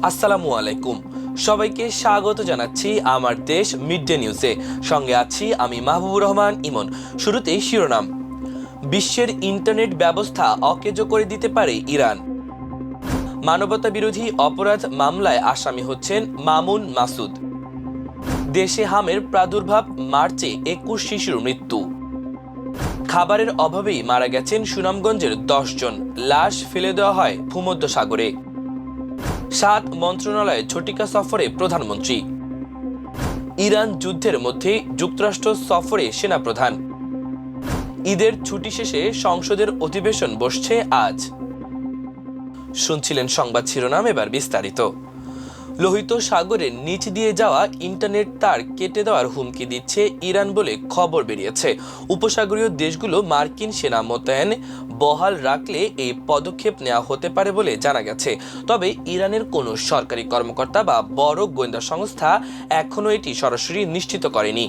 আসসালামু আলাইকুম। সবাইকে স্বাগত জানাচ্ছি আমার দেশ মিড ডে নিউজে। সঙ্গে আছি আমি মাহবুবুর রহমান ইমন। শুরুতেই শিরোনাম। বিশ্বের ইন্টারনেট ব্যবস্থা অকেজো করে দিতে পারে ইরান। মানবতা বিরোধী অপরাধ মামলায় আসামি হচ্ছেন মামুন মাসুদ। দেশে হামের প্রাদুর্ভাব, মার্চে 21 শিশুর মৃত্যু। খাবারের অভাবেই মারা গেছেন সুনামগঞ্জের 10 জন, লাশ ফেলে দেওয়া হয় ভূমধ্যসাগরে। 7 মন্ত্রণালয়ে ঝটিকা সফরে প্রধানমন্ত্রী। ইরান যুদ্ধের মধ্যে যুক্তরাষ্ট্র সফরে সেনাপ্রধান। ঈদের ছুটি শেষে সংসদের অধিবেশন বসছে আজ। শুনছিলেন সংবাদ শিরোনাম, এবার বিস্তারিত। লোহিত সাগরের নিচ দিয়ে যাওয়া ইন্টারনেট তার কেটে দেওয়ার হুমকি দিচ্ছে ইরান বলে খবর বেরিয়েছে। উপসাগরীয় দেশগুলো মার্কিন সেনা মোতায়েন বহাল রাখলে এই পদক্ষেপ নেওয়া হতে পারে বলে জানা গেছে। তবে ইরানের কোনো সরকারি কর্মকর্তা বা বড় গোয়েন্দা সংস্থা এখনও এটি সরাসরি নিশ্চিত করেনি।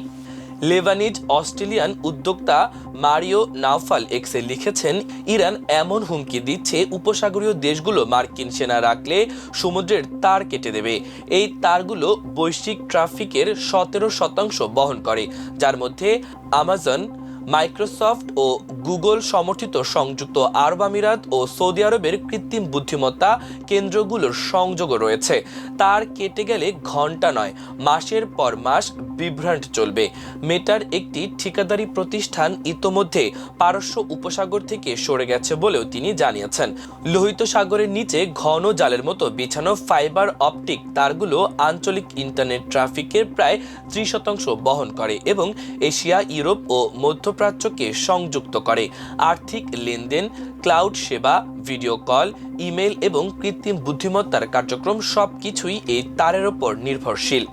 লেবানিজ অস্ট্রেলিয়ান উদ্যোক্তা মারিও নাওফাল এক্সে লিখেছেন, ইরান এমন হুমকি দিচ্ছে উপসাগরীয় দেশগুলো মার্কিন সেনা রাখলে সমুদ্রের তার কেটে দেবে। এই তারগুলো বৈশ্বিক ট্রাফিকের 17% বহন করে, যার মধ্যে আমাজন, মাইক্রোসফট ও গুগল সমর্থিত সংযুক্ত আরব আমিরাত ও সৌদি আরবের কৃত্রিম বুদ্ধিমত্তা কেন্দ্রগুলোর সংযোগও রয়েছে। তার কেটে গেলে ঘন্টা নয়, মাসের পর মাস বিভ্রাট চলবে। মেটার একটি ঠিকাদারি প্রতিষ্ঠান ইতোমধ্যে পারস্য উপসাগর থেকে সরে গেছে বলেও তিনি জানিয়েছেন। লোহিত সাগরের নিচে ঘন জালের মতো বিছানো ফাইবার অপটিক তারগুলো আঞ্চলিক ইন্টারনেট ট্রাফিকের প্রায় 30% বহন করে এবং এশিয়া, ইউরোপ ও মধ্যপ্রাচ্যকে সংযুক্ত করে। আর্থিক লেনদেন, ক্লাউড সেবা, ভিডিও কল, ইমেল এবং কৃত্রিম বুদ্ধিমত্তার কার্যক্রম সবকিছুই এই তারের উপর নির্ভরশীল।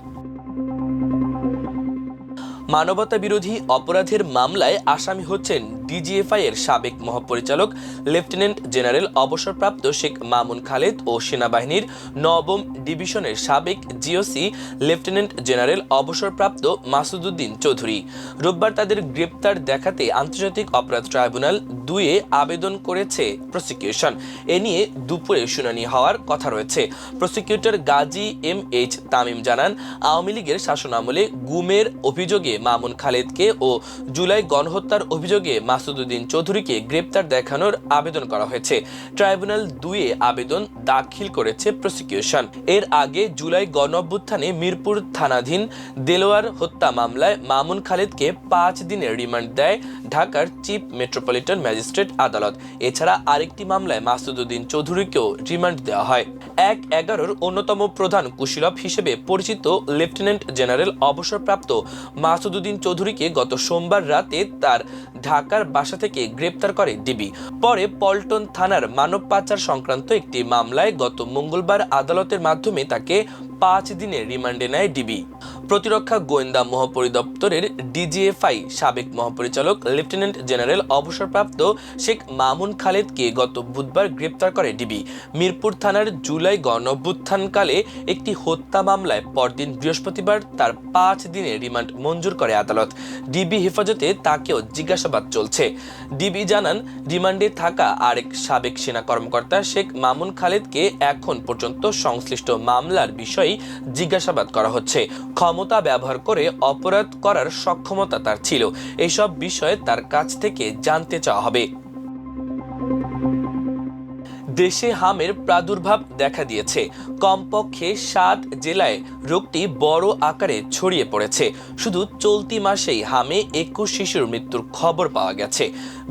মানবতা বিরোধী অপরাধের মামলায় আসামি হচ্ছেন ডিজিএফআই এর সাবেক মহাপরিচালক লেফটেন্যান্ট জেনারেল অবসরপ্রাপ্ত শেখ মামুন খালেদ ও সেনাবাহিনীর 9ম ডিভিশনের সাবেক জিওসি লেফটেন্যান্ট জেনারেল অবসরপ্রাপ্ত মাসুদউদ্দিন চৌধুরী। রোববার তাদের গ্রেপ্তার দেখাতে আন্তর্জাতিক অপরাধ ট্রাইব্যুনাল 2-এ আবেদন করেছে প্রসিকিউশন। এ নিয়ে দুপুরে শুনানি হওয়ার কথা রয়েছে। প্রসিকিউটর গাজী MH তামিম জানান, আওয়ামী লীগের শাসনামলে গুমের অভিযোগে মামুন খালেদকে ও জুলাই গণহত্যার অভিযোগে মাসুদউদ্দিন চৌধুরীকে গ্রেপ্তার দেখানোর আবেদন করা হয়েছে। ট্রাইব্যুনাল 2-এ আবেদন দাখিল করেছে প্রসিকিউশন। এর আগে জুলাই গণঅভ্যুত্থানে মিরপুর থানাধীন দেলোয়ার হত্যা মামলায় মামুন খালেদকে 5 দিনের রিমান্ড দেয় ঢাকার চিফ মেট্রোপলিটন ম্যাজিস্ট্রেট আদালত। এছাড়া আরেকটি মামলায় মাসুদউদ্দিন চৌধুরীকেও রিমান্ড দেওয়া হয়। 1/11-র অন্যতম প্রধান কুশীলব হিসেবে পরিচিত লেফটেন্যান্ট জেনারেল অবসরপ্রাপ্ত মাসুদউদ্দিন চৌধুরীকে গত সোমবার রাতে তার ঢাকার বাসা থেকে গ্রেপ্তার করে ডিবি। পরে পল্টন থানার মানব পাচার সংক্রান্ত একটি মামলায় গত মঙ্গলবার আদালতের মাধ্যমে তাকে 5 দিনের রিমান্ডে নেয় ডিবি। প্রতিরক্ষা গোয়েন্দা মহাপরিদপ্তরের ডিজিএফআই সাবেক মহাপরিচালক লেফটেন্যান্ট জেনারেল অবসরপ্রাপ্ত শেখ মামুন খালেদকে গত বুধবার গ্রেপ্তার করে ডিবি। মিরপুর থানার জুলাই গণঅভ্যুত্থানকালে একটি হত্যা মামলায় পরদিন বৃহস্পতিবার তার 5 দিনের রিমান্ড মঞ্জুর করে আদালত। ডিবি হেফাজতে তাকেও জিজ্ঞাসাবাদ চলছে। ডিবি জানান, রিমান্ডে থাকা আরেক সাবেক সেনা কর্মকর্তা শেখ মামুন খালেদকে এখন পর্যন্ত সংশ্লিষ্ট মামলার বিষয়ে জিজ্ঞাসাবাদ করা হচ্ছে। ক্ষমতা ব্যবহার করে অপরাধ করার সক্ষমতা তার ছিল, এসব বিষয়ে তার কাছ থেকে জানতে চাওয়া হবে। দেশে হামের প্রাদুর্ভাব দেখা দিয়েছে। কমপক্ষে 7 জেলায় রোগটি বড় আকারে ছড়িয়ে পড়েছে। শুধু চলতি মাসেই হামে 21 শিশুর মৃত্যুর খবর পাওয়া গেছে।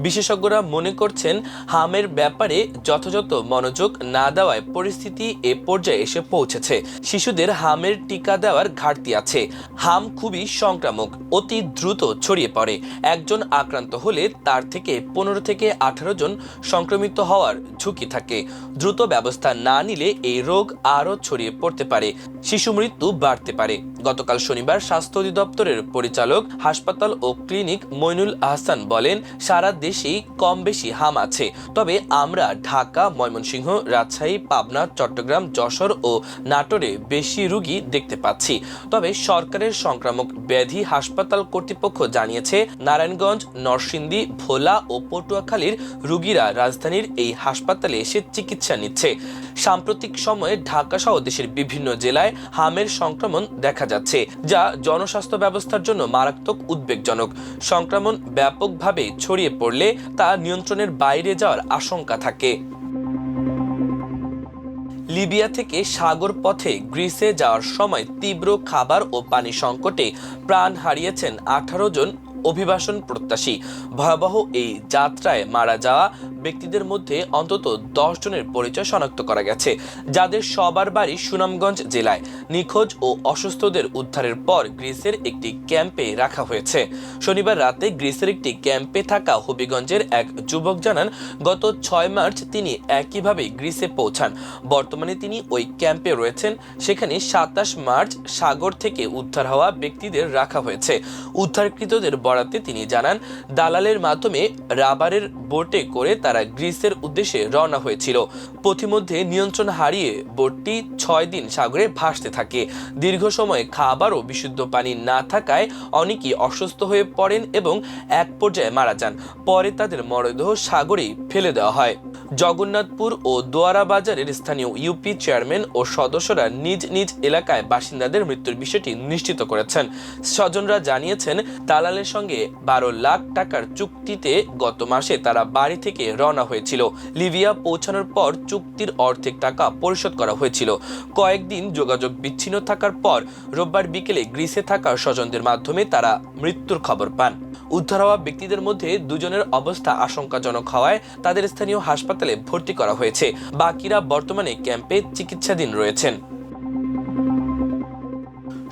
বিশেষজ্ঞরা মনে করছেন, হামের ব্যাপারে যথাযথ মনোযোগ না দেওয়ায় পরিস্থিতি এ পর্যায়ে এসে পৌঁছেছে। শিশুদের হামের টিকা দেওয়ার ঘাটতি আছে। হাম খুবই সংক্রামক, অতি দ্রুত ছড়িয়ে পড়ে। একজন আক্রান্ত হলে তার থেকে 15 থেকে 18 জন সংক্রমিত হওয়ার ঝুঁকি থাকে। দ্রুত ব্যবস্থা না নিলে এই রোগ আরও ছড়িয়ে পড়তে পারে, শিশু মৃত্যু বাড়তে পারে। গতকাল শনিবার স্বাস্থ্য অধিদপ্তরের পরিচালক হাসপাতাল ও ক্লিনিক মইনুল আহসান বলেন, সারা দেশেই কম বেশি হাম আছে, তবে আমরা ঢাকা, ময়মনসিংহ, রাজশাহী, পাবনা, চট্টগ্রাম, যশোর ও নাটোরে বেশি রোগী দেখতে পাচ্ছি। তবে সরকারের সংক্রামক ব্যাধি হাসপাতাল কর্তৃপক্ষ জানিয়েছে, নারায়ণগঞ্জ, নরসিংদী, ভোলা ও পটুয়াখালীর রোগীরা রাজধানীর এই হাসপাতালে এসে চিকিৎসা নিচ্ছে। সাম্প্রতিক সময়ে ঢাকা সহ দেশের বিভিন্ন জেলায় হামের সংক্রমণ দেখা যাচ্ছে, যা জনস্বাস্থ্য ব্যবস্থার জন্য মারাত্মক উদ্বেগজনক। সংক্রমণ ব্যাপকভাবে ছড়িয়ে পড়লে তা নিয়ন্ত্রণের বাইরে যাওয়ার আশঙ্কা থাকে। লিবিয়া থেকে সাগর পথে গ্রিসে যাওয়ার সময় তীব্র খাবার ও পানি সংকটে প্রাণ হারিয়েছেন 18 জন অভিবাসন প্রত্যাশী। ভয়াবহ এই যাত্রায় মারা যাওয়া ব্যক্তিদের মধ্যে অন্তত 10 জনের পরিচয় শনাক্ত করা গেছে, যাদের সবার বাড়ি সুনামগঞ্জ জেলায়। নিখোঁজ ও অসুস্থদের উদ্ধারের পর গ্রিসের একটি ক্যাম্পে রাখা হয়েছে। শনিবার রাতে গ্রিসের একটি ক্যাম্পে থাকা হবিগঞ্জের এক যুবক জানান, গত 6 মার্চ তিনি একইভাবে গ্রিসে পৌঁছান। বর্তমানে তিনি ওই ক্যাম্পে রয়েছেন। সেখানে 27 মার্চ সাগর থেকে উদ্ধার হওয়া ব্যক্তিদের রাখা হয়েছে। উদ্ধারকৃতদের বরাতে তিনি জানান, দালালের মাধ্যমে রাবারের বোটে করে তারা গ্রিসের উদ্দেশ্যে রওনা হয়েছিল। পথিমধ্যে নিয়ন্ত্রণ হারিয়ে বোটটি 6 দিন সাগরে ভাসতে থাকে। দীর্ঘ সময় খাবার ও বিশুদ্ধ পানি না থাকায় অনেকেই অসুস্থ হয়ে পড়েন এবং এক পর্যায়ে মারা যান। পরে তাদের মরদেহ সাগরেই ফেলে দেওয়া হয়। জগন্নাথপুর ও দোয়ারা বাজারের স্থানীয় ইউপি চেয়ারম্যান ও সদস্যরা নিজ নিজ এলাকায় বাসিন্দাদের মৃত্যুর বিষয়টি নিশ্চিত করেছেন। স্বজনরা জানিয়েছেন, দালালের সঙ্গে 12 লাখ টাকার চুক্তিতে গত মাসে তারা বাড়ি থেকে রওনা হয়েছিল। লিবিয়া পৌঁছানোর পর চুক্তির অর্ধেক টাকা পরিশোধ করা হয়েছিল। কয়েকদিন যোগাযোগ বিচ্ছিন্ন থাকার পর রোববার বিকেলে গ্রিসে থাকা স্বজনদের মাধ্যমে তারা মৃত্যুর খবর পান। উদ্ধার হওয়া ব্যক্তিদের মধ্যে 2 জনের অবস্থা আশঙ্কাজনক হওয়ায় তাদের স্থানীয় হাসপাতালে ভর্তি করা হয়েছে। বাকিরা বর্তমানে ক্যাম্পে চিকিৎসাধীন রয়েছেন।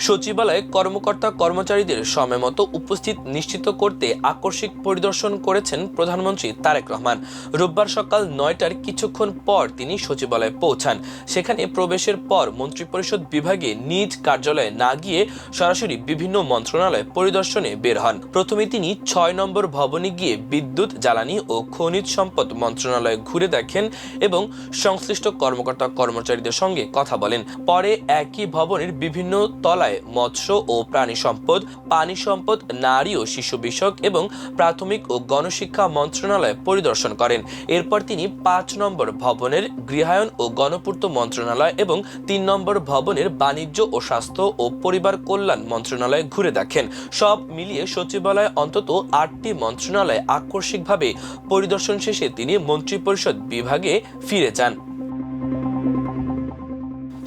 সচিবালয়ে কর্মকর্তা কর্মচারীদের সময়মতো উপস্থিত নিশ্চিত করতে আকস্মিক পরিদর্শন করেছেন প্রধানমন্ত্রী তারেক রহমান। রোববার সকাল 9টার কিছুক্ষণ পর তিনি সচিবালয়ে পৌঁছান। সেখানে প্রবেশের পর মন্ত্রিপরিষদ বিভাগে নিজ কার্যালয়ে না গিয়ে সরাসরি বিভিন্ন মন্ত্রণালয় পরিদর্শনে বের হন। প্রথমে তিনি 6 নম্বর ভবনে গিয়ে বিদ্যুৎ, জ্বালানি ও খনিজ সম্পদ মন্ত্রণালয়ে ঘুরে দেখেন এবং সংশ্লিষ্ট কর্মকর্তা কর্মচারীদের সঙ্গে কথা বলেন। পরে একই ভবনের বিভিন্ন তলায় মৎস্য ও প্রাণী সম্পদ, পানি সম্পদ, নারী ও শিশু বিষয়ক এবং প্রাথমিক ও গণশিক্ষা মন্ত্রণালয় পরিদর্শন করেন। এরপর তিনি 5 নম্বর ভবনের গৃহায়ন ও গণপূর্ত মন্ত্রণালয় এবং 3 নম্বর ভবনের বাণিজ্য ও স্বাস্থ্য ও পরিবার কল্যাণ মন্ত্রণালয় ঘুরে দেখেন। সব মিলিয়ে সচিবালয়ে অন্তত 8টি মন্ত্রণালয় আকস্মিকভাবে পরিদর্শন শেষে তিনি মন্ত্রিপরিষদ বিভাগে ফিরে যান।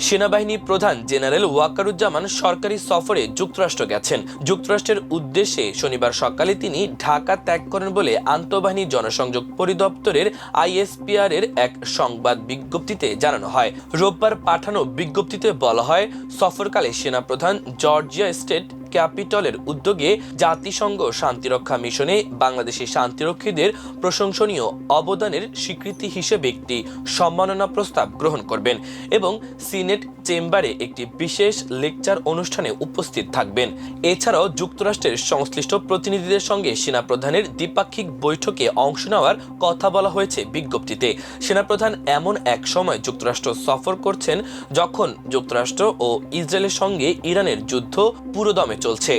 সেনাবাহিনী প্রধান জেনারেল ওয়াকারুজ্জামান সরকারি সফরে যুক্তরাষ্ট্র গেছেন। যুক্তরাষ্ট্রের উদ্দেশ্যে শনিবার সকালে তিনি ঢাকা ত্যাগ করেন বলে আন্তঃবাহিনী জনসংযোগ পরিদপ্তরের ISPR এর এক সংবাদ বিজ্ঞপ্তিতে জানানো হয়। রোববার পাঠানো বিজ্ঞপ্তিতে বলা হয়, সফরকালে সেনাপ্রধান জর্জিয়া স্টেট ক্যাপিটলের উদ্যোগে জাতিসংঘ শান্তিরক্ষা মিশনে বাংলাদেশি শান্তিরক্ষীদের প্রশংসনীয় অবদানের স্বীকৃতি হিসেবে একটি সম্মাননা প্রস্তাব গ্রহণ করবেন এবং সিনেট চেম্বারে একটি বিশেষ লেকচার অনুষ্ঠানে উপস্থিত থাকবেন। এছাড়াও যুক্তরাষ্ট্রের সংশ্লিষ্ট প্রতিনিধিদের সঙ্গে সেনাপ্রধানের দ্বিপাক্ষিক বৈঠকে অংশ নেওয়ার কথা বলা হয়েছে বিজ্ঞপ্তিতে। সেনাপ্রধান এমন এক সময় যুক্তরাষ্ট্র সফর করছেন যখন যুক্তরাষ্ট্র ও ইসরায়েলের সঙ্গে ইরানের যুদ্ধ পুরোদমে চলছে।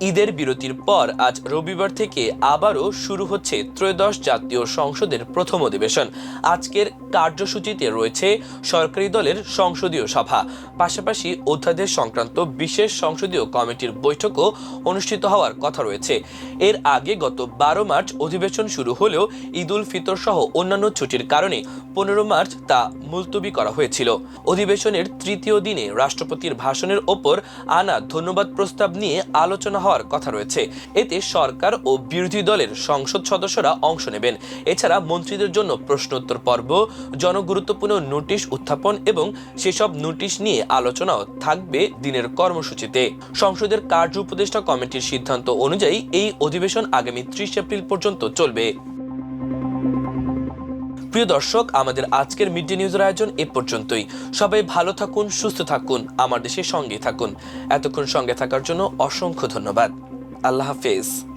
ঈদের বিরতির পর আজ রবিবার থেকে আবারও শুরু হচ্ছে ত্রয়োদশ জাতীয় সংসদের প্রথম অধিবেশন। আজকের কার্যসূচিতে রয়েছে সরকারি দলের সংসদীয় সভা, পাশাপাশি অধ্যাদেশ সংক্রান্ত বিশেষ সংসদীয় কমিটির বৈঠকও অনুষ্ঠিত হওয়ার কথা রয়েছে। এর আগে গত 12 মার্চ অধিবেশন শুরু হলেও ঈদ উল ফিতর সহ অন্যান্য ছুটির কারণে 15 মার্চ তা মুলতবি করা হয়েছিল। অধিবেশনের তৃতীয় দিনে রাষ্ট্রপতির ভাষণের ওপর আনা ধন্যবাদ প্রস্তাব নিয়ে আলোচনা হওয়ার কথা রয়েছে। এতে সরকার ও বিরোধী দলের সংসদ সদস্যরা অংশ নেবেন। এছাড়া মন্ত্রীদের জন্য প্রশ্নোত্তর পর্ব, জনগুরুত্বপূর্ণ নোটিশ উত্থাপন এবং সেসব নোটিশ নিয়ে আলোচনাও থাকবে দিনের কর্মসূচিতে। সংসদের কার্য উপদেষ্টা কমিটির সিদ্ধান্ত অনুযায়ী এই অধিবেশন আগামী 30 এপ্রিল পর্যন্ত চলবে। প্রিয় দর্শক, আমাদের আজকের মিড ডে নিউজের আয়োজন এ পর্যন্তই। সবাই ভালো থাকুন, সুস্থ থাকুন, আমার দেশের সঙ্গে থাকুন। এতক্ষণ সঙ্গে থাকার জন্য অসংখ্য ধন্যবাদ। আল্লাহ হাফেজ।